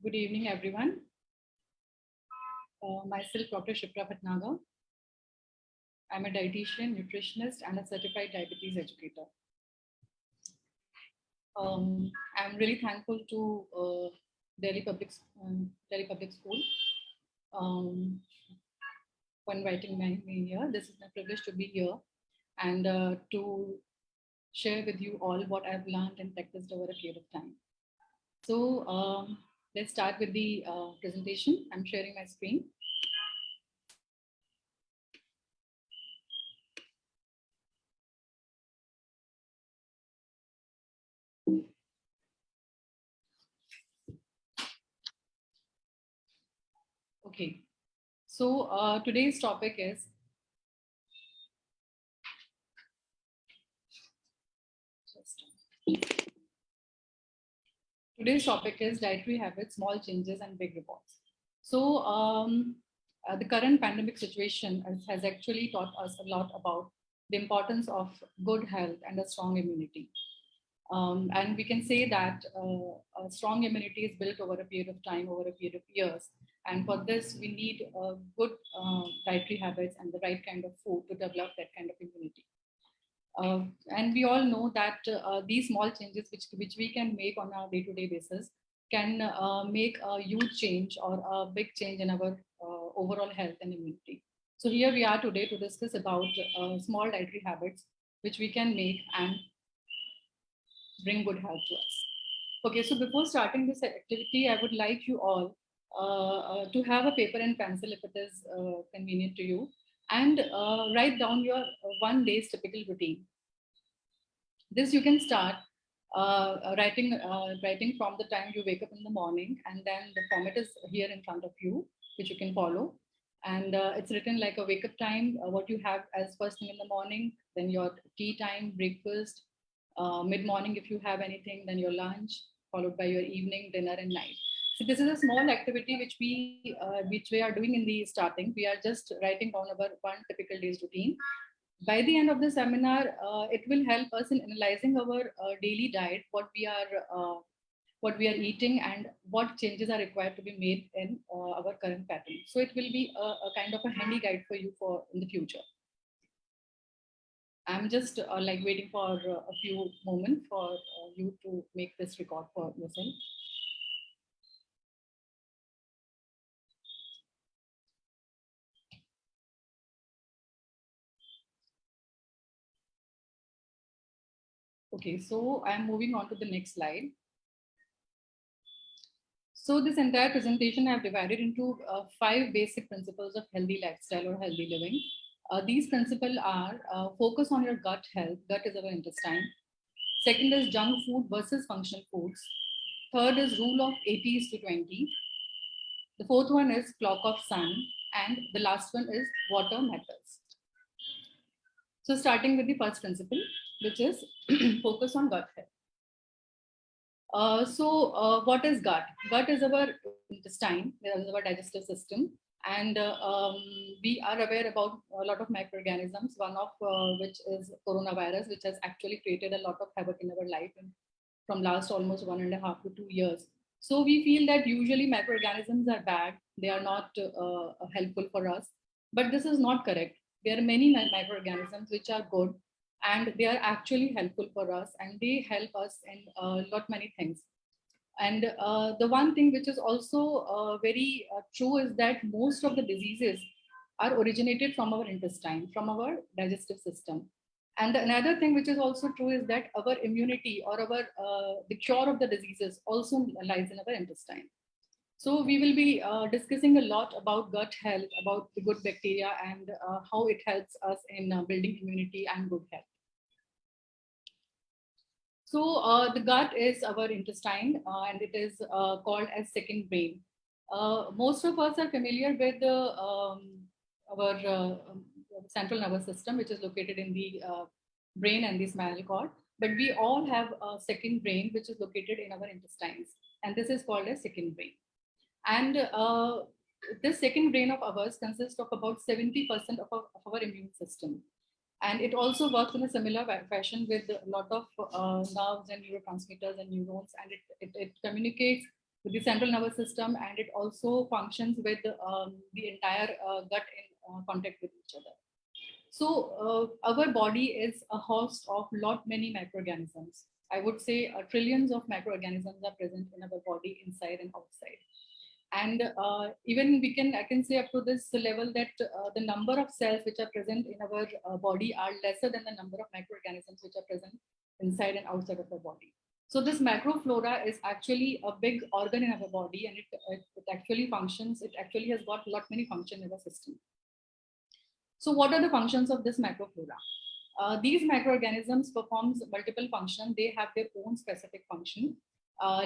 Good evening, everyone. Myself, Dr. Shipra Bhatnagar. I'm a dietitian, nutritionist, and a certified diabetes educator. I'm really thankful to Delhi Public School for inviting me here. This is my privilege to be here and to share with you all what I've learned and practiced over a period of time. So let's start with the presentation. I'm sharing my screen. Okay, so today's topic is dietary habits, small changes, and big rewards. So the current pandemic situation has actually taught us a lot about the importance of good health and a strong immunity. And we can say that a strong immunity is built over a period of time, over a period of years. And for this, we need good dietary habits and the right kind of food to develop that kind of immunity. And we all know that these small changes which we can make on a day-to-day basis can make a huge change or a big change in our overall health and immunity. So here we are today to discuss about small dietary habits which we can make and bring good health to us. Okay, so before starting this activity, I would like you all to have a paper and pencil if it is convenient to you, and write down your one day's typical routine. This you can start writing from the time you wake up in the morning, and then the format is here in front of you, which you can follow. And it's written like a wake up time, what you have as first thing in the morning, then your tea time, breakfast, mid morning if you have anything, then your lunch, followed by your evening, dinner, and night. So this is a small activity which we are doing in the starting. We are just writing down our one typical day's routine. By the end of the seminar, it will help us in analyzing our daily diet, what we are eating, and what changes are required to be made in our current pattern. So it will be a kind of a handy guide for you for in the future. I'm just like waiting for a few moments for you to make this record for yourself. Okay, so I'm moving on to the next slide. So this entire presentation I've divided into 5 basic principles of healthy lifestyle or healthy living. These principles are focus on your gut health. Gut is our intestine. Second is junk food versus functional foods. Third is rule of 80:20. The fourth one is clock of sun. And the last one is water matters. So starting with the first principle, which is focus on gut health. What is gut? Gut is our intestine, is our digestive system, and we are aware about a lot of microorganisms, one of which is coronavirus, which has actually created a lot of havoc in our life from last almost 1.5 to 2 years. So we feel that usually microorganisms are bad, they are not helpful for us, but this is not correct. There are many microorganisms which are good, and they are actually helpful for us, and they help us in a lot many things. And the one thing which is also very true is that most of the diseases are originated from our intestine, from our digestive system. And another thing which is also true is that our immunity or our the cure of the diseases also lies in our intestine. So we will be discussing a lot about gut health, about the good bacteria, and how it helps us in building immunity and good health. So the gut is our intestine, and it is called as second brain. Most of us are familiar with our central nervous system, which is located in the brain and the spinal cord. But we all have a second brain, which is located in our intestines, and this is called as second brain. And this second brain of ours consists of about 70% of our immune system. And it also works in a similar fashion with a lot of nerves and neurotransmitters and neurons, and it communicates with the central nervous system, and it also functions with the entire gut in contact with each other. So our body is a host of many microorganisms. I would say trillions of microorganisms are present in our body, inside and outside. And even I can say up to this level that the number of cells which are present in our body are lesser than the number of microorganisms which are present inside and outside of our body. So this macroflora is actually a big organ in our body, and it actually functions. It actually has got many functions in our system. So what are the functions of this macroflora? These microorganisms performs multiple functions. They have their own specific function. A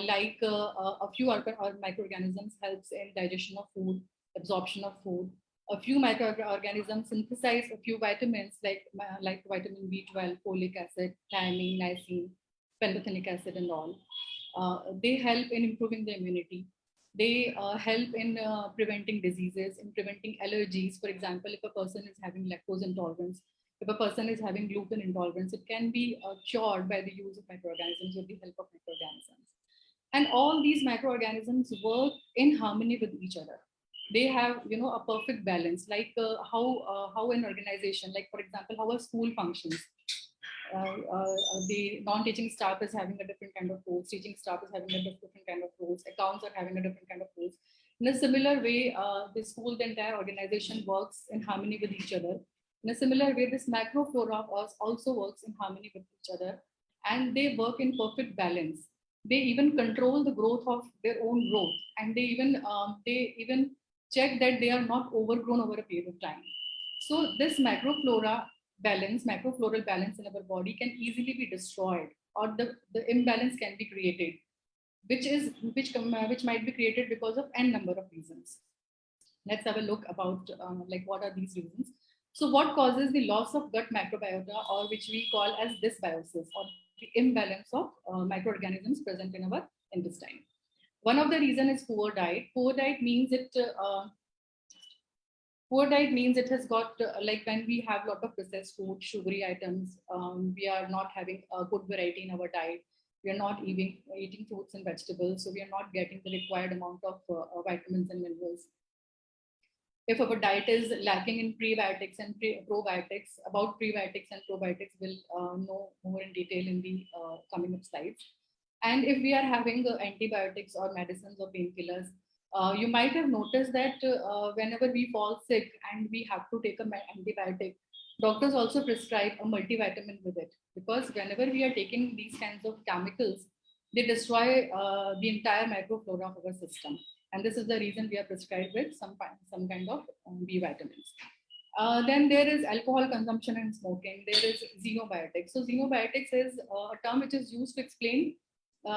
few microorganisms helps in digestion of food, absorption of food. A few microorganisms synthesize a few vitamins like vitamin B12, folic acid, thiamine, niacin, pantothenic acid, and all. They help in improving the immunity. They help in preventing diseases, in preventing allergies. For example, if a person is having lactose intolerance, if a person is having gluten intolerance, it can be cured by the use of microorganisms, with the help of microorganisms. And all these microorganisms work in harmony with each other. They have, a perfect balance, like how an organization, like for example, how a school functions. The non-teaching staff is having a different kind of roles, teaching staff is having a different kind of roles, accounts are having a different kind of roles. In a similar way, the school, the entire organization works in harmony with each other. In a similar way, this macroflora also works in harmony with each other, and they work in perfect balance. They even control the growth of their own growth, and they even check that they are not overgrown over a period of time. So this macrofloral balance in our body can easily be destroyed, or the imbalance can be created, which might be created because of n number of reasons. Let's have a look about like what are these reasons. So what causes the loss of gut microbiota, or which we call as dysbiosis, or the imbalance of microorganisms present in our intestine? One of the reason is poor diet. Poor diet means it has got like when we have a lot of processed food, sugary items, we are not having a good variety in our diet. We are not eating fruits and vegetables, so we are not getting the required amount of vitamins and minerals. If our diet is lacking in prebiotics and probiotics, about prebiotics and probiotics we'll know more in detail in the coming up slides. And if we are having antibiotics or medicines or painkillers, you might have noticed that whenever we fall sick and we have to take an antibiotic, doctors also prescribe a multivitamin with it, because whenever we are taking these kinds of chemicals, they destroy the entire microflora of our system. And this is the reason we are prescribed with some kind of B vitamins. Then there is alcohol consumption and smoking. There is xenobiotics. So xenobiotics is a term which is used to explain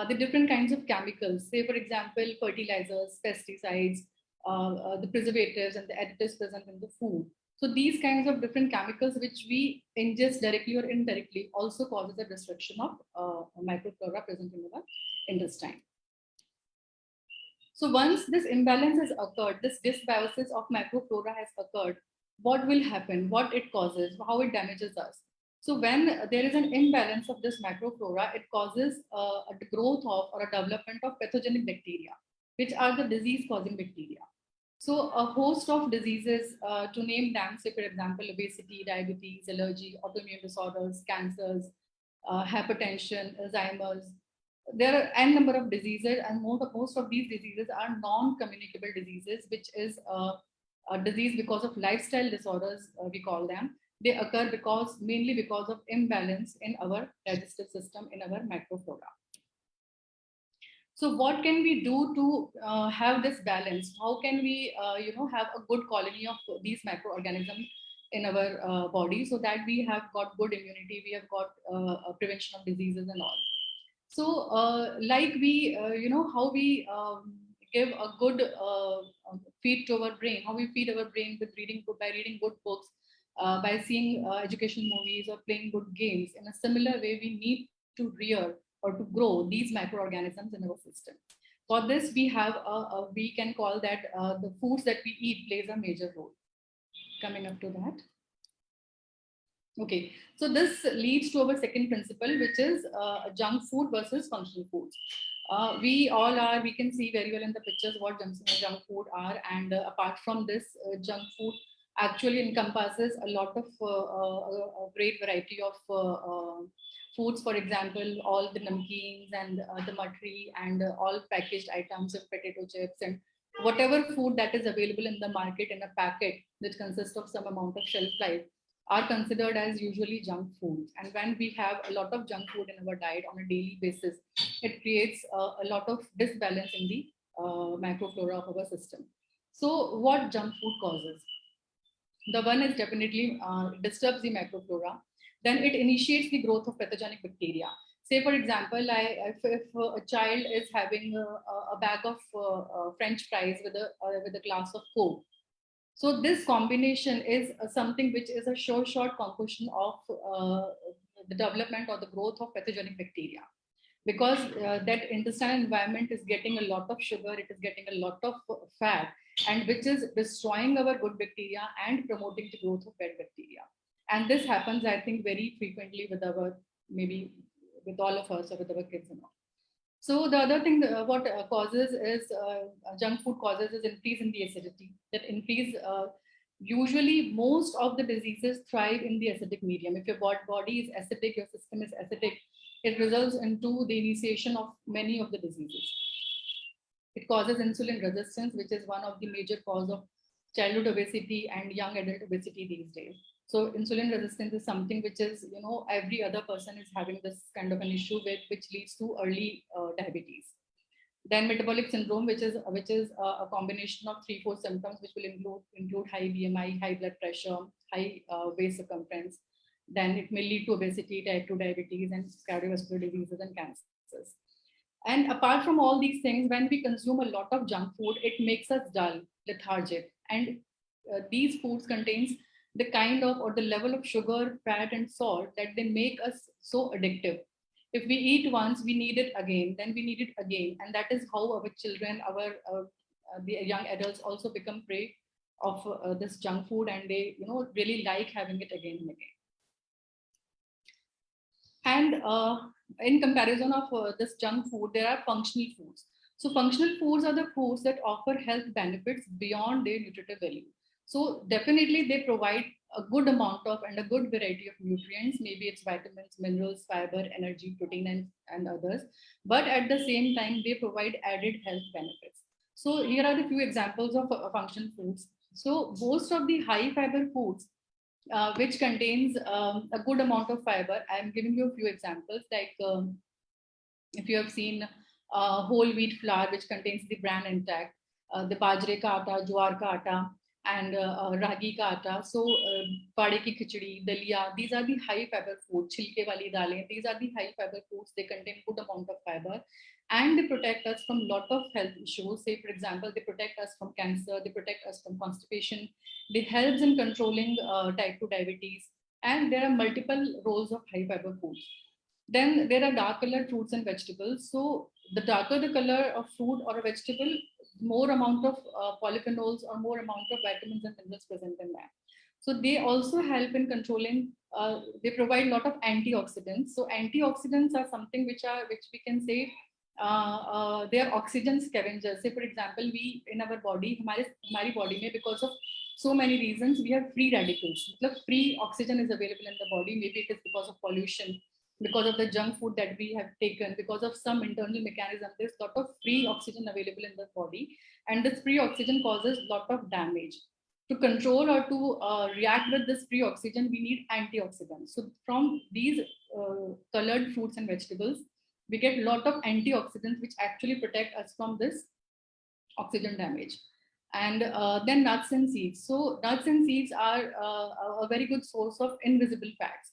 the different kinds of chemicals. Say, for example, fertilizers, pesticides, the preservatives and the additives present in the food. So these kinds of different chemicals which we ingest directly or indirectly also causes a destruction of microflora present in our intestine. So once this imbalance has occurred, this dysbiosis of macroflora has occurred, what will happen, what it causes, how it damages us? So when there is an imbalance of this macroflora, it causes a growth of or a development of pathogenic bacteria, which are the disease-causing bacteria. So a host of diseases, to name them, say for example, obesity, diabetes, allergy, autoimmune disorders, cancers, hypertension, Alzheimer's. There are n number of diseases, and most of these diseases are non-communicable diseases, which is a disease because of lifestyle disorders, we call them. They occur mainly because of imbalance in our digestive system, in our macroflora. So what can we do to have this balance? How can we, have a good colony of these microorganisms in our body, so that we have got good immunity, we have got prevention of diseases and all. So like we, how we give a good feed to our brain, how we feed our brain with by reading good books, by seeing educational movies or playing good games. In a similar way, we need to rear or to grow these microorganisms in our system. For this, we have we can call that the foods that we eat plays a major role. Coming up to that. Okay, so this leads to our second principle, which is junk food versus functional foods. We can see very well in the pictures what junk food are. And apart from this, junk food actually encompasses a lot of a great variety of foods. For example, all the namkeens and the matri and all packaged items of potato chips and whatever food that is available in the market in a packet, which consists of some amount of shelf life, are considered as usually junk foods. And when we have a lot of junk food in our diet on a daily basis, it creates a lot of disbalance in the microflora of our system. So, what junk food causes? The one is definitely disturbs the microflora. Then it initiates the growth of pathogenic bacteria. Say, for example, if a child is having a bag of French fries with a glass of Coke, so this combination is something which is a short concussion of the development or the growth of pathogenic bacteria, because that intestinal environment is getting a lot of sugar, it is getting a lot of fat, and which is destroying our good bacteria and promoting the growth of bad bacteria. And this happens, I think, very frequently with our, maybe with all of us or with our kids and all. So the other thing, what causes is junk food causes is increase in the acidity. That increase, usually most of the diseases thrive in the acidic medium. If your body is acidic, your system is acidic, it results into the initiation of many of the diseases. It causes insulin resistance, which is one of the major cause of childhood obesity and young adult obesity these days. So insulin resistance is something which is, every other person is having this kind of an issue with, which leads to early diabetes. Then metabolic syndrome, which is a combination of 3-4 symptoms, which will include high BMI, high blood pressure, high waist circumference. Then it may lead to obesity, type 2 diabetes, and cardiovascular diseases and cancers. And apart from all these things, when we consume a lot of junk food, it makes us dull, lethargic, and these foods contains the kind of or the level of sugar, fat, and salt that they make us so addictive. If we eat once, we need it again, then we need it again, and that is how our children, our the young adults also become prey of this junk food, and they really like having it again and again. And in comparison of this junk food, there are functional foods. So functional foods are the foods that offer health benefits beyond their nutritive value. So definitely they provide a good amount of and a good variety of nutrients. Maybe it's vitamins, minerals, fiber, energy, protein, and others. But at the same time, they provide added health benefits. So here are the few examples of functional foods. So most of the high fiber foods which contains a good amount of fiber. I'm giving you a few examples, like if you have seen whole wheat flour, which contains the bran intact, the bajre ka atta, jowar ka atta, and ragi ka atta. So, pade ki khichdi, dalia, these are the high fiber food. Chilke wali dalein, these are the high fiber foods. They contain good amount of fiber, and they protect us from lot of health issues. Say, for example, they protect us from cancer, they protect us from constipation, they helps in controlling type 2 diabetes, and there are multiple roles of high fiber foods. Then there are dark colored fruits and vegetables. So the darker the color of fruit or a vegetable, more amount of polyphenols or more amount of vitamins and minerals present in that. So they also help in controlling. They provide a lot of antioxidants. So antioxidants are something which we can say they are oxygen scavengers. Say, for example, we in our body, हमारी body में, because of so many reasons, we have free radicals. Free oxygen is available in the body. Maybe it is because of pollution, because of the junk food that we have taken, because of some internal mechanism. There's a lot of free oxygen available in the body, and this free oxygen causes a lot of damage. To control or to react with this free oxygen, we need antioxidants. So from these colored fruits and vegetables, we get a lot of antioxidants which actually protect us from this oxygen damage. And then nuts and seeds. So nuts and seeds are a very good source of invisible fats.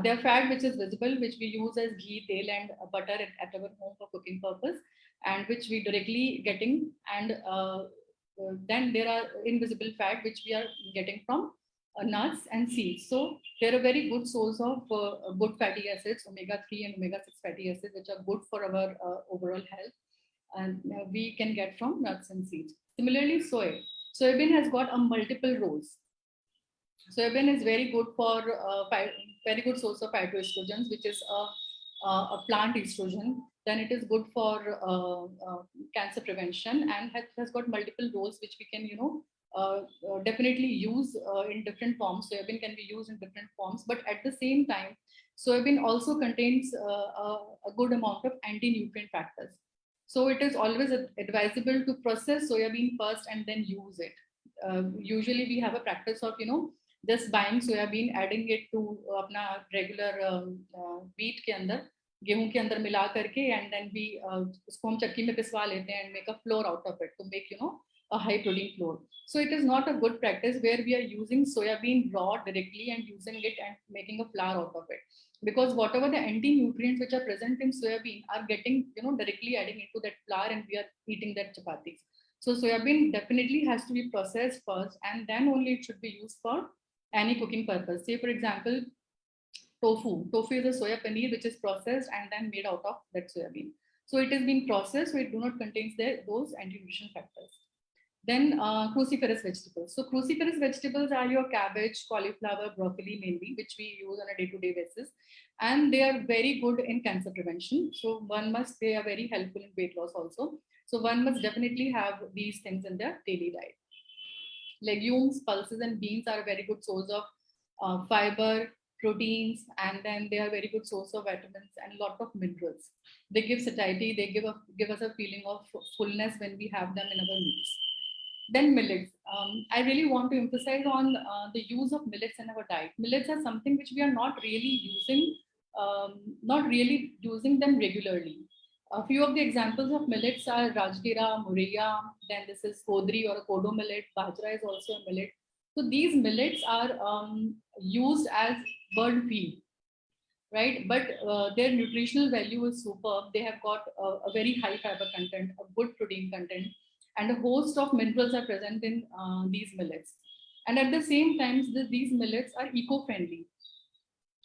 They're fat which is visible, which we use as ghee, tail, and butter at our home for cooking purpose, and which we directly getting. And then there are invisible fat which we are getting from nuts and seeds. So they're a very good source of good fatty acids, omega-3 and omega-6 fatty acids, which are good for our overall health, and we can get from nuts and seeds. Similarly, soybean has got a multiple roles. Soybean is very good for very good source of phytoestrogens, which is a plant estrogen, then it is good for cancer prevention, and has got multiple roles which we can, definitely use in different forms. Soybean can be used in different forms, but at the same time, soybean also contains a good amount of anti-nutrient factors. So it is always advisable to process soybean first and then use it. Usually we have a practice of, just buying soybean, adding it to अपना regular wheat के अंदर, गेहूं के अंदर मिला करके, and then we उसको हम चक्की में पिसवा लेते हैं and make a flour out of it to make, a high protein flour. So it is not a good practice where we are using soybean raw directly and using it and making a flour out of it, because whatever the anti-nutrients which are present in soybean are getting, directly adding into that flour, and we are eating that chapatis. So soybean definitely has to be processed first, and then only it should be used for any cooking purpose. Say for example, tofu. Tofu is a soya paneer which is processed and then made out of that soybean. So it is being processed, so it do not contains those anti-nutrition factors. Then cruciferous vegetables. So cruciferous vegetables are your cabbage, cauliflower, broccoli mainly, which we use on a day-to-day basis. And they are very good in cancer prevention. So they are very helpful in weight loss also. So one must definitely have these things in their daily diet. Legumes, pulses, and beans are a very good source of fiber, proteins, and then they are very good source of vitamins and a lot of minerals. They give satiety, they give us a feeling of fullness when we have them in our meals. Then millets. I really want to emphasize on the use of millets in our diet. Millets are something which we are not really using them regularly. A few of the examples of millets are Rajgira, Mureya, then this is Kodri or a Kodo millet. Bajra is also a millet. So these millets are used as bird feed, right? But their nutritional value is superb. They have got a very high fiber content, a good protein content, and a host of minerals are present in these millets. And at the same time, these millets are eco-friendly.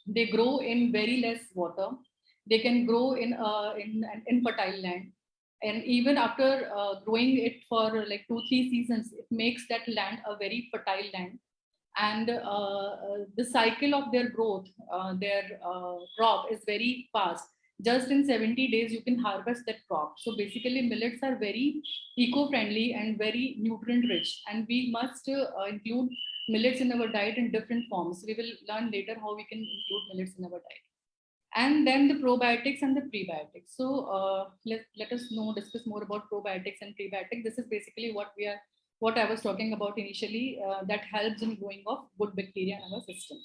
They grow in very less water. They can grow in fertile land, and even after growing it for like 2-3 seasons, it makes that land a very fertile land. And the cycle of their growth, their crop is very fast. Just in 70 days, you can harvest that crop. So basically, millets are very eco-friendly and very nutrient-rich, and we must include millets in our diet in different forms. We will learn later how we can include millets in our diet. And then the probiotics and the prebiotics. So let us discuss more about probiotics and prebiotics. This is basically what I was talking about initially, that helps in growing of good bacteria in our system.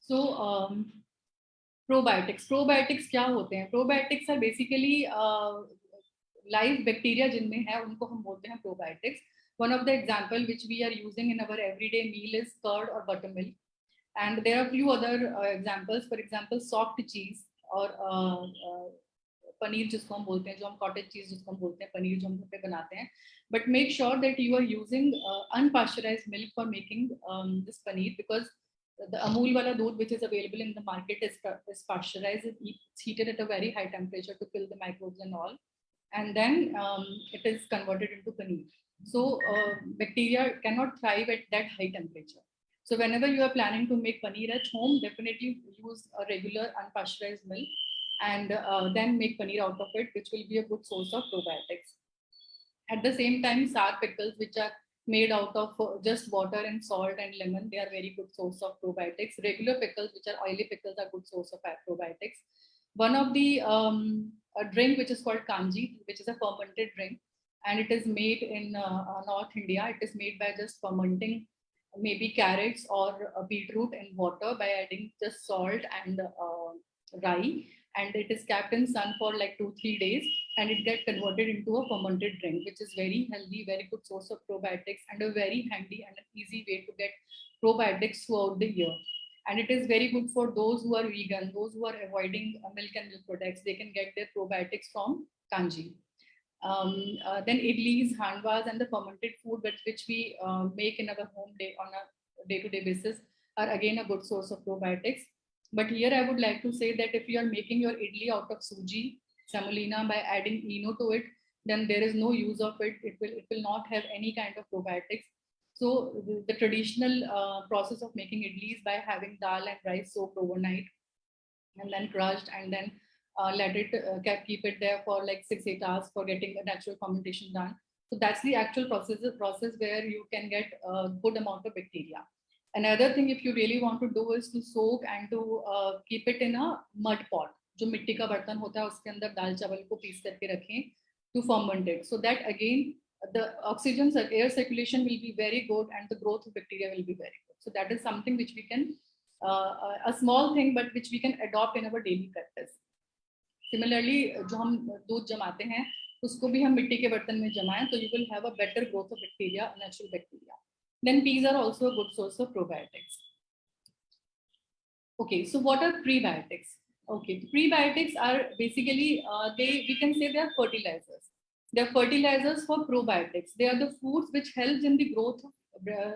So probiotics क्या होते हैं? Probiotics are basically live bacteria जिनमें है, उनको हम बोलते हैं probiotics. One of the example which we are using in our everyday meal is curd or buttermilk. And there are a few other examples. For example, soft cheese or paneer जिसको हम बोलते हैं, जो हम cottage cheese जिसको हम बोलते हैं, पनीर जो हम घर पे बनाते हैं. But make sure that you are using unpasteurized milk for making this paneer, because the Amul wala doodh which is available in the market is pasteurized. It's heated at a very high temperature to kill the microbes and all, and then it is converted into paneer. So bacteria cannot thrive at that high temperature. So whenever you are planning to make paneer at home, definitely use a regular unpasteurized milk, and then make paneer out of it, which will be a good source of probiotics. At the same time, sour pickles, which are made out of just water and salt and lemon, they are very good source of probiotics. Regular pickles, which are oily pickles, are good source of probiotics. One of the a drink which is called kanji, which is a fermented drink, and it is made in North India. It is made by just fermenting maybe carrots or beetroot in water by adding just salt and rye, and it is kept in sun for like 2-3 days, and it gets converted into a fermented drink, which is very healthy, very good source of probiotics, and a very handy and an easy way to get probiotics throughout the year. And it is very good for those who are vegan, those who are avoiding milk and milk products. They can get their probiotics from kanji. Then idlis, handwas, and the fermented food which we make in our home on a day-to-day basis are again a good source of probiotics. But here I would like to say that if you are making your idli out of suji, semolina, by adding ENO to it, then there is no use of it. It will not have any kind of probiotics. So the traditional process of making idlis by having dal and rice soaked overnight, and then crushed, and then let it keep it there for like 6-8 hours for getting the natural fermentation done. So that's the actual process where you can get a good amount of bacteria. Another thing, if you really want to do, is to soak and to keep it in a mud pot. जो मिट्टी का बर्तन होता है उसके अंदर दाल चावल को पीस करके रखें to ferment it. So that again, the oxygen air circulation will be very good and the growth of bacteria will be very good. So that is something which we can, a small thing, but which we can adopt in our daily practice. Similarly, जो हम दूध जमाते हैं उसको भी हम मिट्टी के बर्तन में जमाएं तो you will have a better growth of bacteria, natural bacteria. Then peas are also a good source of probiotics. Okay, so what are prebiotics? Okay, prebiotics are basically we can say they are fertilizers. They are fertilizers for probiotics. They are the foods which helps in the growth of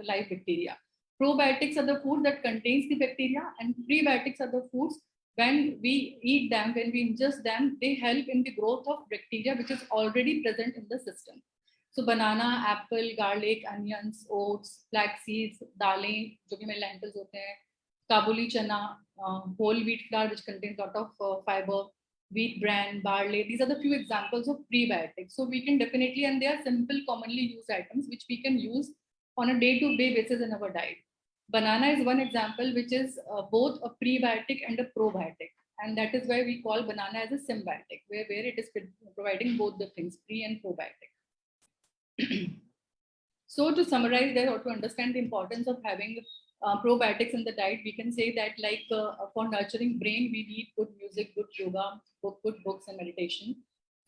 live bacteria. Probiotics are the food that contains the bacteria, and prebiotics are the foods when we eat them, when we ingest them, they help in the growth of bacteria which is already present in the system. So banana, apple, garlic, onions, oats, flax seeds, दालें जो कि मेरे lentils होते हैं, Kabuli chana, whole wheat flour which contains a lot of fiber, wheat bran, barley. These are the few examples of prebiotics. So we can definitely, and they are simple, commonly used items which we can use on a day-to-day basis in our diet. Banana is one example which is both a prebiotic and a probiotic. And that is why we call banana as a symbiotic, where it is providing both the things, pre and probiotic. So to summarize that, or to understand the importance of having probiotics in the diet, we can say that like for nurturing brain, we need good music, good yoga, good books and meditation.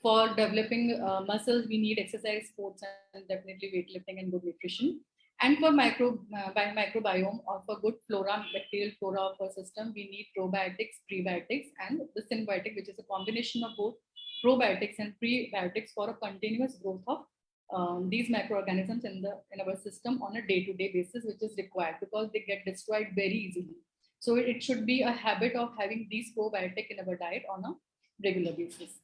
For developing muscles, we need exercise, sports, and definitely weightlifting and good nutrition. And for microbiome or for good flora, bacterial flora of our system, we need probiotics, prebiotics, and the symbiotic, which is a combination of both probiotics and prebiotics for a continuous growth of these microorganisms in our system on a day-to-day basis, which is required because they get destroyed very easily. So it should be a habit of having these probiotic in our diet on a regular basis.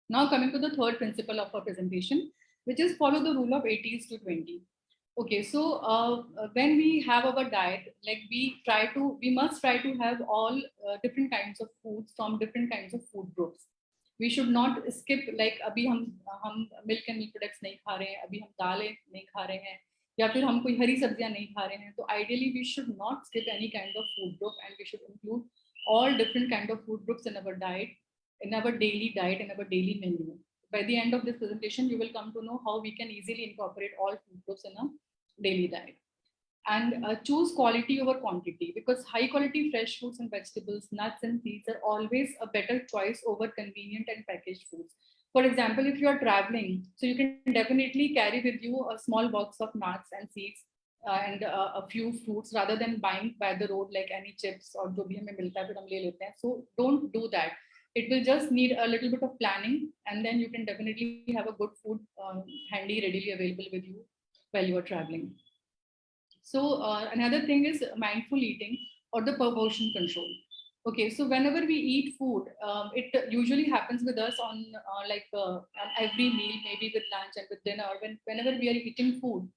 Now coming to the third principle of our presentation, which is follow the rule of 80:20. Okay, so when we have our diet, like we must try to have all different kinds of foods from different kinds of food groups. We should not skip, like अभी हम milk and milk products नहीं खा रहे हैं, अभी हम दालें नहीं खा रहे हैं, या फिर हम कोई हरी सब्जियां नहीं खा रहे हैं, तो ideally we should not skip any kind of food group and we should include all different kind of food groups in our diet, in our daily diet, in our daily menu. By the end of this presentation, you will come to know how we can easily incorporate all food groups in a daily diet. And choose quality over quantity, because high quality fresh fruits and vegetables, nuts and seeds are always a better choice over convenient and packaged foods. For example, if you are traveling, so you can definitely carry with you a small box of nuts and seeds and a few fruits rather than buying by the road like any chips or जो भी हमें मिलता है फिर हम ले लेते हैं. So don't do that. It will just need a little bit of planning, and then you can definitely have a good food handy, readily available with you while you are traveling. So another thing is mindful eating or the proportion control. Okay, so whenever we eat food, it usually happens with us on on every meal, maybe with lunch and with dinner. Whenever we are eating food,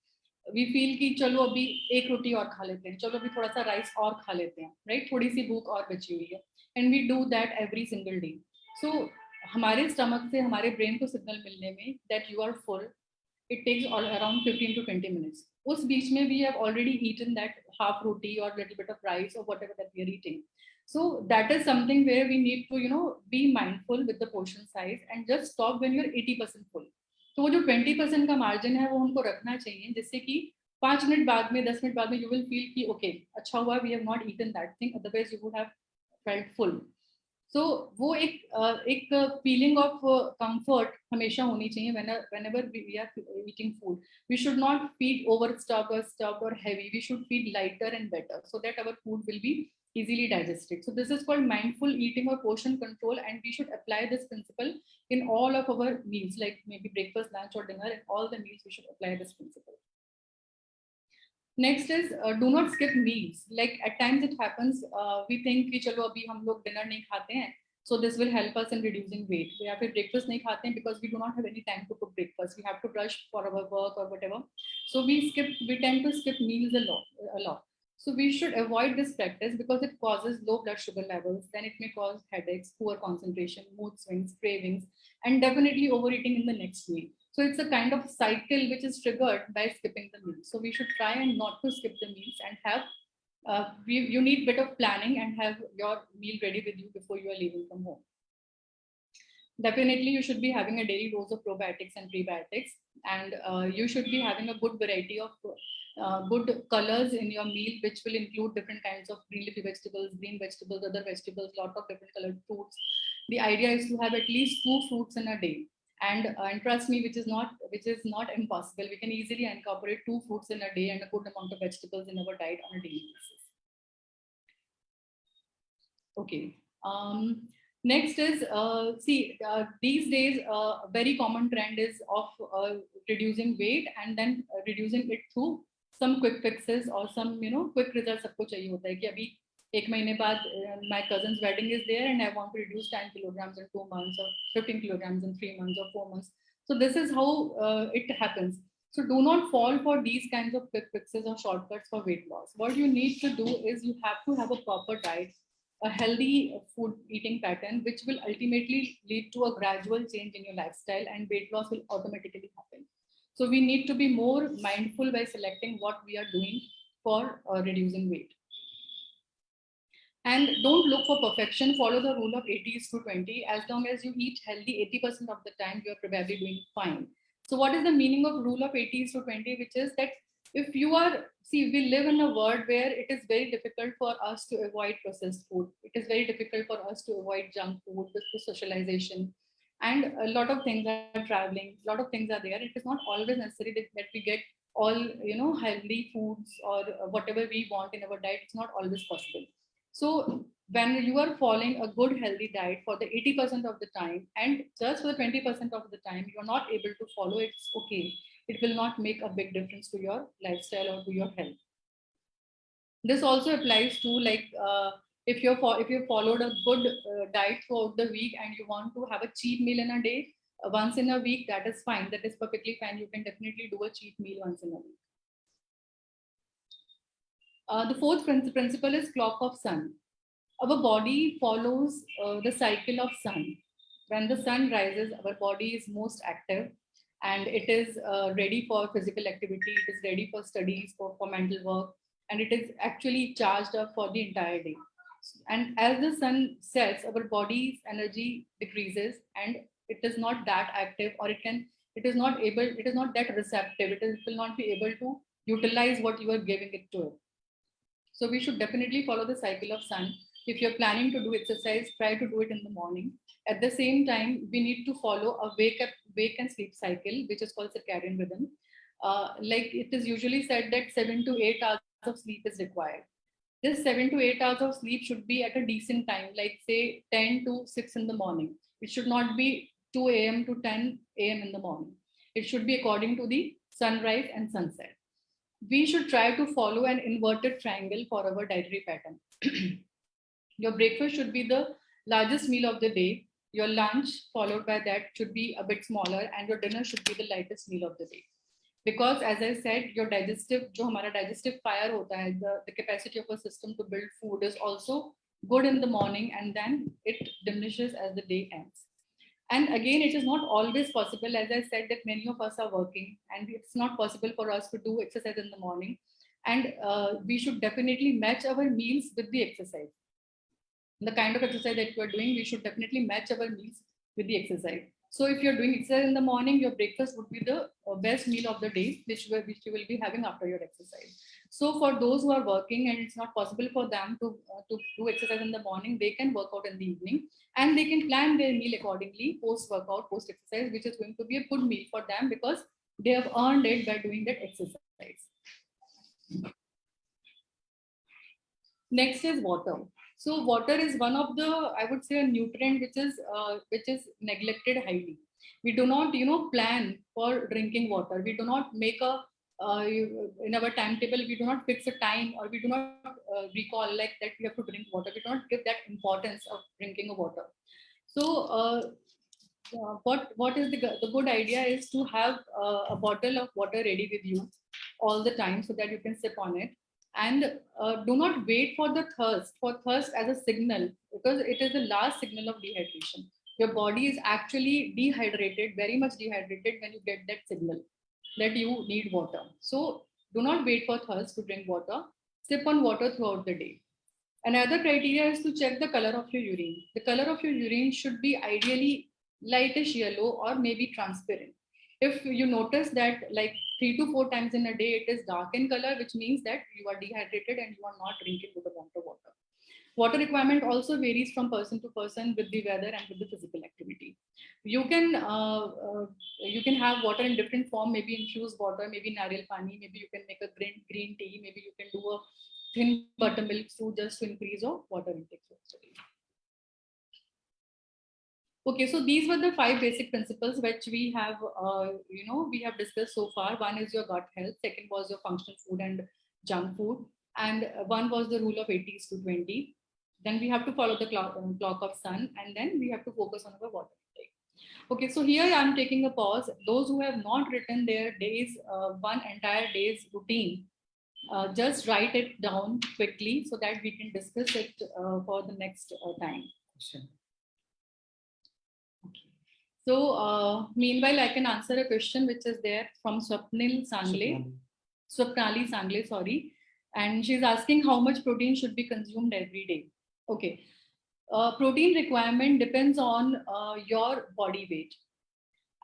we feel कि चलो अभी एक रोटी और खा लेते हैं, चलो अभी थोड़ा सा राइस और खा लेते हैं, राइट, थोड़ी सी भूख और बची हुई है, and we do that every single day. So हमारे स्टमक से हमारे ब्रेन को सिग्नल मिलने में that you are full, it takes around 15 to 20 minutes. उस बीच में we have already eaten that half roti or little bit of rice or whatever that we are eating. So that is something where we need to be mindful with the portion size and just stop when you're 80% full. तो वो जो 20% का margin है वो हमको रखना चाहिए, जिससे कि 5 मिनट बाद में 10 मिनट बाद में you will feel कि okay, अच्छा हुआ we have not eaten that thing, otherwise you would have felt full. So वो एक feeling of comfort हमेशा होनी चाहिए whenever we are eating food. We should not feed overstuffed or stuffed or heavy. We should feed lighter and better so that our food will be easily digested. So this is called mindful eating or portion control, and we should apply this principle in all of our meals, like maybe breakfast, lunch or dinner. In all the meals we should apply this principle. Next is do not skip meals. Like at times it happens, we think कि चलो अभी हम लोग dinner नहीं खाते हैं, so this will help us in reducing weight. या फिर breakfast नहीं खाते हैं because we do not have any time to cook breakfast. We have to rush for our work or whatever. So we tend to skip meals a lot. So we should avoid this practice because it causes low blood sugar levels. Then it may cause headaches, poor concentration, mood swings, cravings, and definitely overeating in the next meal. So it's a kind of cycle which is triggered by skipping the meal. So we should try and not to skip the meals and have you need a bit of planning and have your meal ready with you before you are leaving from home. Definitely, you should be having a daily dose of probiotics and prebiotics, and you should be having a good variety of good colors in your meal, which will include different kinds of green leafy vegetables, green vegetables, other vegetables, lot of different colored fruits. The idea is to have at least 2 fruits in a day, and trust me, which is not impossible. We can easily incorporate 2 fruits in a day and a good amount of vegetables in our diet on a daily basis. Okay. Next is these days a very common trend is of reducing weight and then reducing it through some quick fixes or some quick results. सबको चाहिए होता है कि अभी एक महीने बाद my cousin's wedding is there and I want to reduce 10 kilograms in 2 months or 15 kilograms in 3 months or 4 months. So this is how it happens. So do not fall for these kinds of quick fixes or shortcuts for weight loss. What you need to do is you have to have a proper diet, a healthy food eating pattern, which will ultimately lead to a gradual change in your lifestyle, and weight loss will automatically happen. So we need to be more mindful by selecting what we are doing for reducing weight. And don't look for perfection. Follow the rule of 80:20. As long as you eat healthy 80% of the time, you're probably doing fine. So what is the meaning of rule of 80:20? Which is that if you are, see, we live in a world where it is very difficult for us to avoid processed food. It is very difficult for us to avoid junk food, the socialization. And a lot of things are traveling, a lot of things are there. It is not always necessary that we get all, healthy foods or whatever we want in our diet. It's not always possible. So when you are following a good healthy diet for the 80% of the time and just for the 20% of the time you're not able to follow, it's okay. It will not make a big difference to your lifestyle or to your health. This also applies to like if you followed a good diet throughout the week and you want to have a cheat meal in a day once in a week, that is fine. That is perfectly fine. You can definitely do a cheat meal once in a week. The fourth principle is clock of sun. Our body follows the cycle of sun. When the sun rises, our body is most active and it is ready for physical activity. It is ready for studies, for mental work, and it is actually charged up for the entire day. And as the sun sets, our body's energy decreases and it is not that active, or it is not that receptive. It will not be able to utilize what you are giving it to it. So we should definitely follow the cycle of sun. If you're planning to do exercise, try to do it in the morning. At the same time, we need to follow a wake and sleep cycle, which is called circadian rhythm. Like it is usually said that 7 to 8 hours of sleep is required. This 7 to 8 hours of sleep should be at a decent time, like say 10 to 6 in the morning. It should not be 2 a.m. to 10 a.m. in the morning. It should be according to the sunrise and sunset. We should try to follow an inverted triangle for our dietary pattern. Your breakfast should be the largest meal of the day. Your lunch, followed by that, should be a bit smaller, and your dinner should be the lightest meal of the day. Because, as I said, your जो हमारा digestive fire होता है, the capacity of a system to build food is also good in the morning, and then it diminishes as the day ends. And again, it is not always possible, as I said, that many of us are working and it's not possible for us to do exercise in the morning. And we should definitely match our meals with the exercise. The kind of exercise that you are doing, we should definitely match our meals with the exercise. So if you're doing exercise in the morning, your breakfast would be the best meal of the day, which you will be having after your exercise. So for those who are working and it's not possible for them to do exercise in the morning, they can work out in the evening and they can plan their meal accordingly, post workout, post exercise, which is going to be a good meal for them because they have earned it by doing that exercise. Next is water. So water is one of the, I would say, a nutrient which is neglected highly. We do not, plan for drinking water. We do not make in our timetable, we do not fix a time, or we do not recall like that we have to drink water. We do not give that importance of drinking water. So what is the good idea is to have a bottle of water ready with you all the time so that you can sip on it. And do not wait for the thirst as a signal, because it is the last signal of dehydration. Your body is actually dehydrated, very much dehydrated, when you get that signal that you need water. So do not wait for thirst to drink water. Sip on water throughout the day. Another criteria is to check the color of your urine. The color of your urine should be ideally lightish yellow or maybe transparent. If you notice that like 3 to 4 times in a day it is dark in color, which means that you are dehydrated and you are not drinking good amount of water. Water requirement also varies from person to person with the weather and with the physical activity. You can you can have water in different form, maybe infused water, maybe nariyal pani, maybe you can make a green tea, maybe you can do a thin buttermilk soup just to increase your water intake. Okay, so these were the 5 basic principles which we have, we have discussed so far. One is your gut health. Second was your functional food and junk food. And one was the rule of 80:20. Then we have to follow the clock of sun, and then we have to focus on our water intake. Okay, so here I'm taking a pause. Those who have not written their days, one entire day's routine, just write it down quickly so that we can discuss it for the next time. Sure. Okay. So meanwhile, I can answer a question which is there from Swapnali Sangle, sorry. And she's asking how much protein should be consumed every day. Okay. Protein requirement depends on your body weight.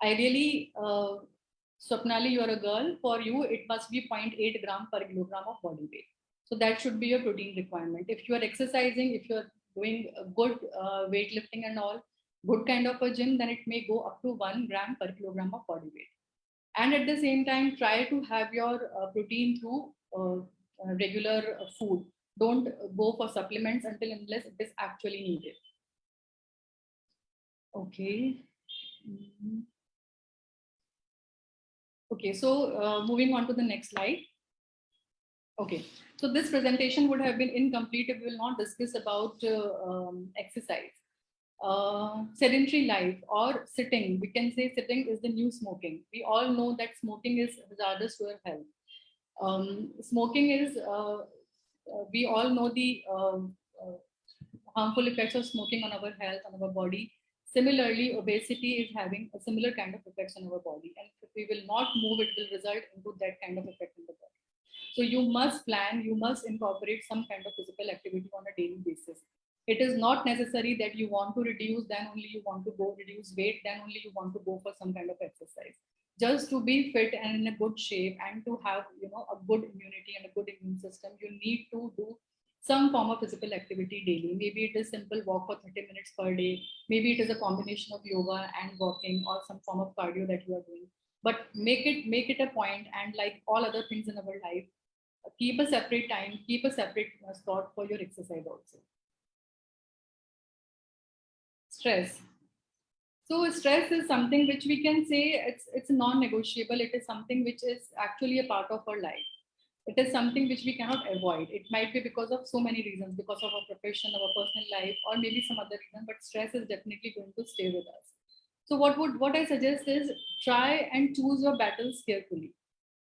Ideally, Swapnali, you're a girl. For you, it must be 0.8 gram per kilogram of body weight. So that should be your protein requirement. If you are exercising, if you're doing a good weightlifting and all, good kind of a gym, then it may go up to 1 gram per kilogram of body weight. And at the same time, try to have your protein through regular food. Don't go for supplements until unless it is actually needed. Okay. Mm-hmm. Okay, so moving on to the next slide. Okay, so this presentation would have been incomplete if we will not discuss about exercise. Sedentary life or sitting, we can say sitting is the new smoking. We all know that smoking is hazardous to our health. Smoking is, we all know the harmful effects of smoking on our health, on our body. Similarly, obesity is having a similar kind of effects on our body. And if we will not move, it will result into that kind of effect in the body. So you must plan, you must incorporate some kind of physical activity on a daily basis. It is not necessary that you want to reduce, then only you want to go reduce weight, then only you want to go for some kind of exercise. Just to be fit and in a good shape and to have, a good immunity and a good immune system, you need to do some form of physical activity daily. Maybe it is simple walk for 30 minutes per day. Maybe it is a combination of yoga and walking or some form of cardio that you are doing. But make it a point, and like all other things in our life, keep a separate time, keep a separate slot for your exercise also. Stress. So stress is something which we can say it's non-negotiable. It is something which is actually a part of our life. It is something which we cannot avoid. It might be because of so many reasons, because of our profession, our personal life, or maybe some other reason, but stress is definitely going to stay with us. So what I suggest is try and choose your battles carefully.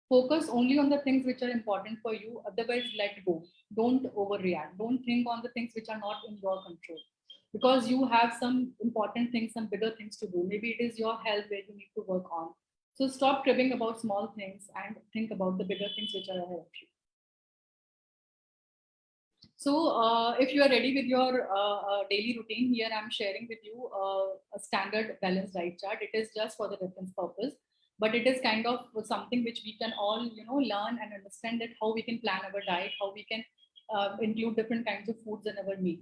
Focus only on the things which are important for you. Otherwise, let go. Don't overreact. Don't think on the things which are not in your control, because you have some important things, some bigger things to do. Maybe it is your health where you need to work on. So stop cribbing about small things and think about the bigger things which are ahead of you. So if you are ready with your daily routine, here I'm sharing with you a standard balanced diet chart. It is just for the reference purpose, but it is kind of something which we can all, learn and understand that how we can plan our diet, how we can include different kinds of foods in our meal.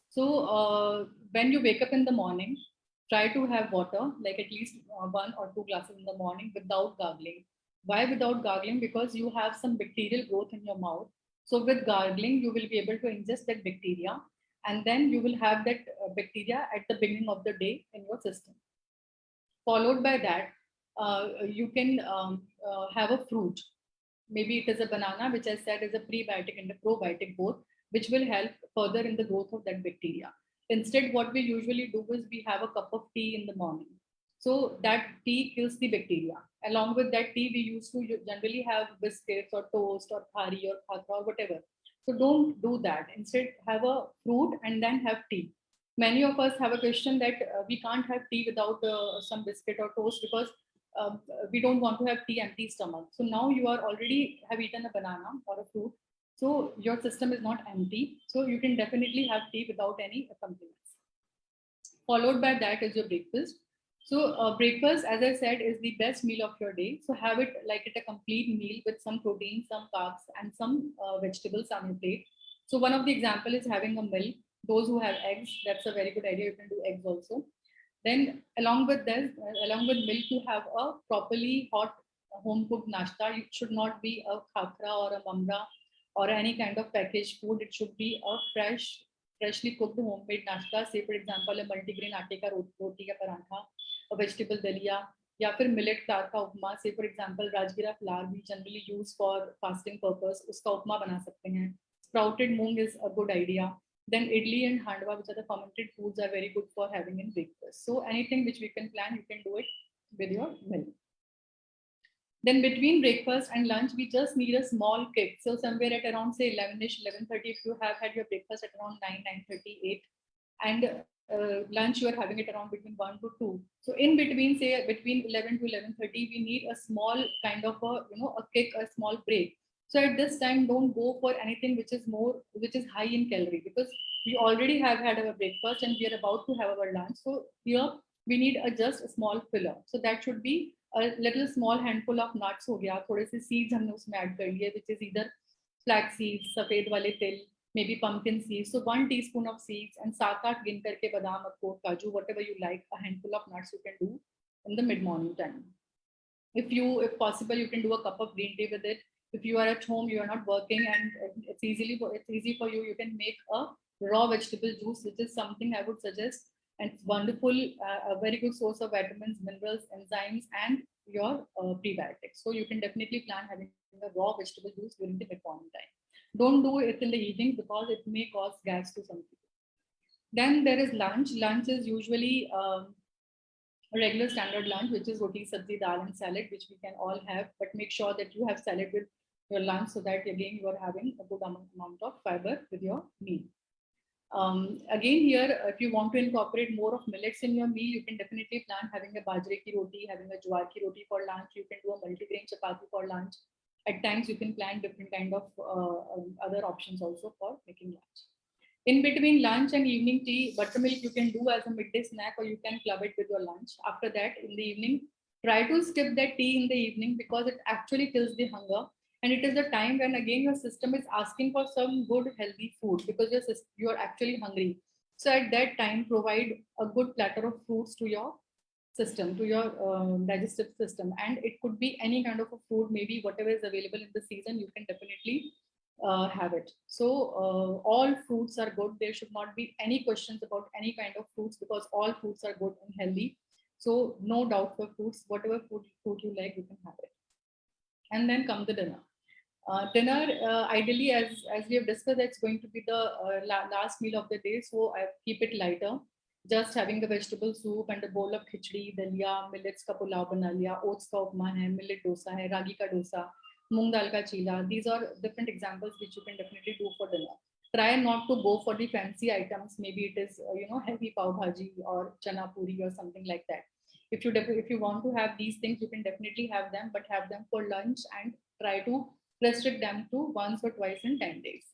So when you wake up in the morning, try to have water, like at least 1 or 2 glasses in the morning without gargling. Why without gargling? Because you have some bacterial growth in your mouth. So with gargling, you will be able to ingest that bacteria, and then you will have that bacteria at the beginning of the day in your system. Followed by that, you can have a fruit. Maybe it is a banana, which I said is a prebiotic and a probiotic both, which will help further in the growth of that bacteria. Instead, what we usually do is we have a cup of tea in the morning. So that tea kills the bacteria. Along with that tea, we used to generally have biscuits or toast or thari or khakra or whatever. So don't do that. Instead, have a fruit and then have tea. Many of us have a question that we can't have tea without some biscuit or toast because we don't want to have tea empty stomach. So now you are already have eaten a banana or a fruit. So your system is not empty. So you can definitely have tea without any accompaniments. Followed by that is your breakfast. So breakfast, as I said, is the best meal of your day. So have it like it a complete meal with some protein, some carbs, and some vegetables on your plate. So one of the example is having a milk. Those who have eggs, that's a very good idea. You can do eggs also. Then along with this, along with milk, you have a properly hot home cooked nashta. It should not be a khakra or a mamra or any kind of packaged food. It should be a freshly cooked homemade nashta. Say for example, a multigrain आटे का roti का paratha, a vegetable dalia, या फिर millet flour का उपमा. Say for example, राजगीरा flour we generally use for fasting purpose. उसका उपमा बना सकते हैं. Sprouted moong is a good idea. Then idli and handwa, which are the fermented foods, are very good for having in breakfast. So anything which we can plan, you can do it with your milk. Then between breakfast and lunch, we just need a small kick. So somewhere at around say 11ish, 11:30, if you have had your breakfast at around 9, 9:38, and lunch you are having it around between 1 to 2. So in between, say between 11 to 11:30, we need a small kind of a a kick, a small break. So at this time, don't go for anything which is high in calorie, because we already have had our breakfast and we are about to have our lunch. So here we need just a small filler. So that should be a little small handful of nuts हो गया, थोड़े से seeds हमने उसमें add कर लिए, which is either flax seeds, सफेद वाले तिल, maybe pumpkin seeds. So 1 teaspoon of seeds and 7-8 गिन करके बादाम, अखरोट, काजू, whatever you like, a handful of nuts you can do in the mid morning time. If possible, you can do a cup of green tea with it. If you are at home, you are not working, and it's easy for you, you can make a raw vegetable juice, which is something I would suggest, and it's wonderful, a very good source of vitamins, minerals, enzymes, and your prebiotics. So you can definitely plan having a raw vegetable juice during the mid morning time. Don't do it in the evening because it may cause gas to some people. Then there is lunch. Lunch is usually a regular standard lunch, which is roti, sabzi, dal, and salad, which we can all have. But make sure that you have salad with your lunch, so that again you are having a good amount of fiber with your meal. Again here, if you want to incorporate more of millets in your meal, you can definitely plan having a bajre ki roti, having a jowar ki roti for lunch. You can do a multigrain chapati for lunch. At times, you can plan different kind of other options also for making lunch. In between lunch and evening tea, buttermilk you can do as a midday snack, or you can club it with your lunch. After that, in the evening, try to skip that tea in the evening, because it actually kills the hunger. And it is the time when again your system is asking for some good healthy food, because you are actually hungry. So at that time, provide a good platter of fruits to your system, to your digestive system. And it could be any kind of a food, maybe whatever is available in the season, you can definitely have it. So all fruits are good. There should not be any questions about any kind of fruits, because all fruits are good and healthy. So no doubt for fruits, whatever food you like, you can have it. And then come the dinner. Dinner, ideally, as we have discussed, it's going to be the last meal of the day. So I keep it lighter. Just having a vegetable soup and a bowl of khichdi, dalia, millets ka pulao bana liya, oats ka upma hai, millet dosa hai, ragi ka dosa, moong dal ka chila. These are different examples which you can definitely do for dinner. Try not to go for the fancy items. Maybe it is heavy pav bhaji or chana puri or something like that. If you want to have these things, you can definitely have them, but have them for lunch and try to restrict them to once or twice in 10 days.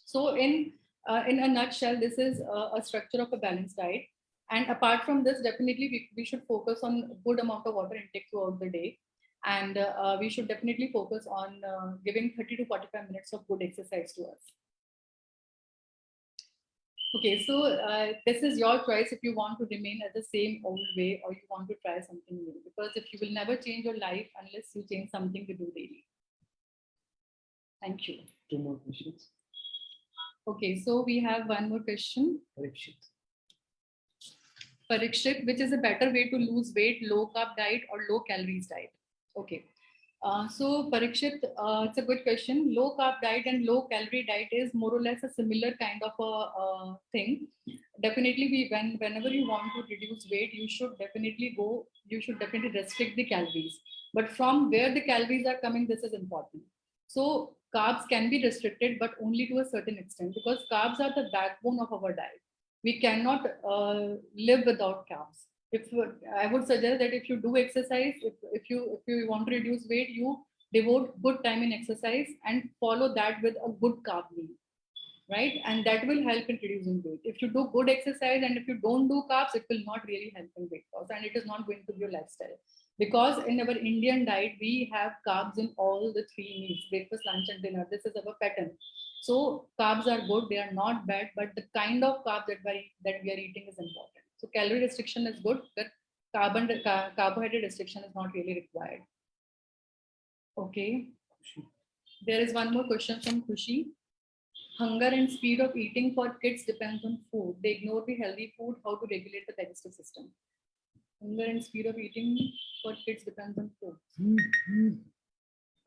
So in a nutshell, this is a structure of a balanced diet. And apart from this, definitely we should focus on a good amount of water intake throughout the day. And we should definitely focus on giving 30 to 45 minutes of good exercise to us. Okay, so this is your choice if you want to remain at the same old way, or you want to try something new. Because if you will never change your life unless you change something to do daily. Thank you. 2 more questions. Okay, so we have one more question. Parikshit, which is a better way to lose weight, low carb diet or low calories diet? Okay. So Parikshit, it's a good question. Low carb diet and low calorie diet is more or less a similar kind of a thing. definitely whenever you want to reduce weight, you should definitely restrict the calories. But from where the calories are coming, this is important. So carbs can be restricted, but only to a certain extent, because carbs are the backbone of our diet. We cannot live without carbs. If I would suggest that if you do exercise, if you want to reduce weight, you devote good time in exercise and follow that with a good carb meal, right? And that will help in reducing weight. If you do good exercise and if you don't do carbs, it will not really help in weight loss, and it is not going to be your lifestyle. Because in our Indian diet, we have carbs in all the three meals: breakfast, lunch, and dinner. This is our pattern. So carbs are good; they are not bad. But the kind of carb that we are eating is important. So calorie restriction is good, but carbohydrate restriction is not really required. Okay. There is one more question from Khushi. Hunger and speed of eating for kids depends on food. They ignore the healthy food. How to regulate the digestive system? Hunger and speed of eating for kids depends on food.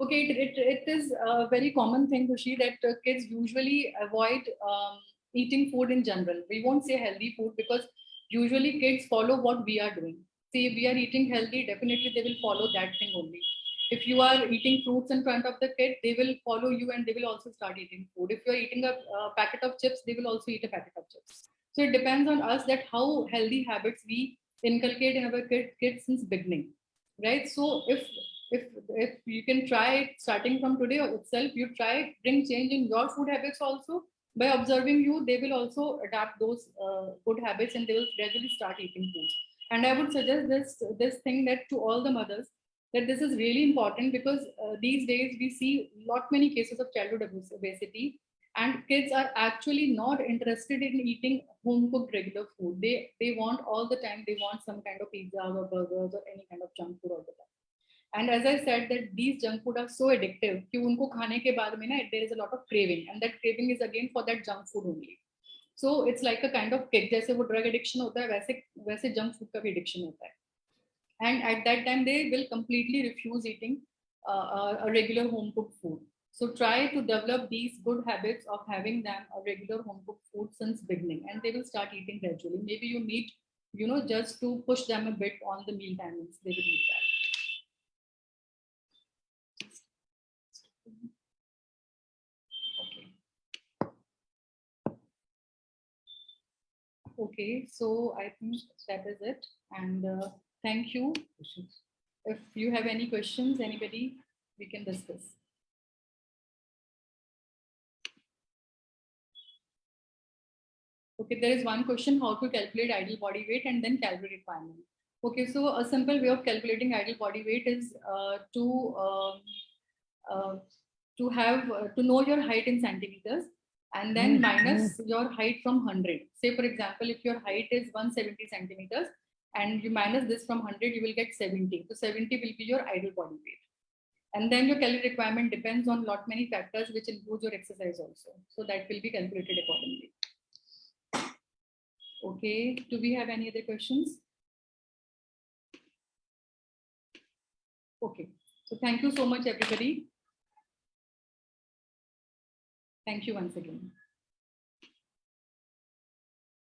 Okay, it is a very common thing, Khushi, that kids usually avoid eating food in general. We won't say healthy food because usually kids follow what we are doing. See, if we are eating healthy, definitely they will follow that thing only. If you are eating fruits in front of the kid, they will follow you and they will also start eating food. If you are eating a packet of chips, they will also eat a packet of chips. So it depends on us that how healthy habits we inculcate in our kids since beginning, right? So if you can try it starting from today itself, you try bring change in your food habits also. By observing you, they will also adapt those good habits and they will gradually start eating food. And I would suggest this thing that to all the mothers, that this is really important because these days we see lot many cases of childhood obesity, and kids are actually not interested in eating home cooked regular food. They want all the time, they want some kind of pizza or burgers or any kind of junk food all the time. And as I said, that these junk food are so addictive कि उनको खाने के बाद में ना there is a lot of craving, and that craving is again for that junk food only. So it's like a kind of kick. जैसे वो drug addiction होता है, वैसे वैसे junk food का भी addiction होता है. And at that time they will completely refuse eating a regular home cooked food. So try to develop these good habits of having them a regular home cooked food since beginning, and they will start eating gradually. Maybe you need, just to push them a bit on the meal timings. They will eat that. Okay, so I think that is it. And thank you. If you have any questions, anybody, we can discuss. Okay, there is one question: how to calculate ideal body weight and then calorie requirement. Okay, so a simple way of calculating ideal body weight is uh, to know your height in centimeters and then minus your height from 100. Say, for example, if your height is 170 centimeters and you minus this from 100, you will get 70. So 70 will be your ideal body weight. And then your calorie requirement depends on lot many factors, which includes your exercise also. So that will be calculated accordingly. Okay, do we have any other questions? Okay, so thank you so much, everybody. Thank you once again.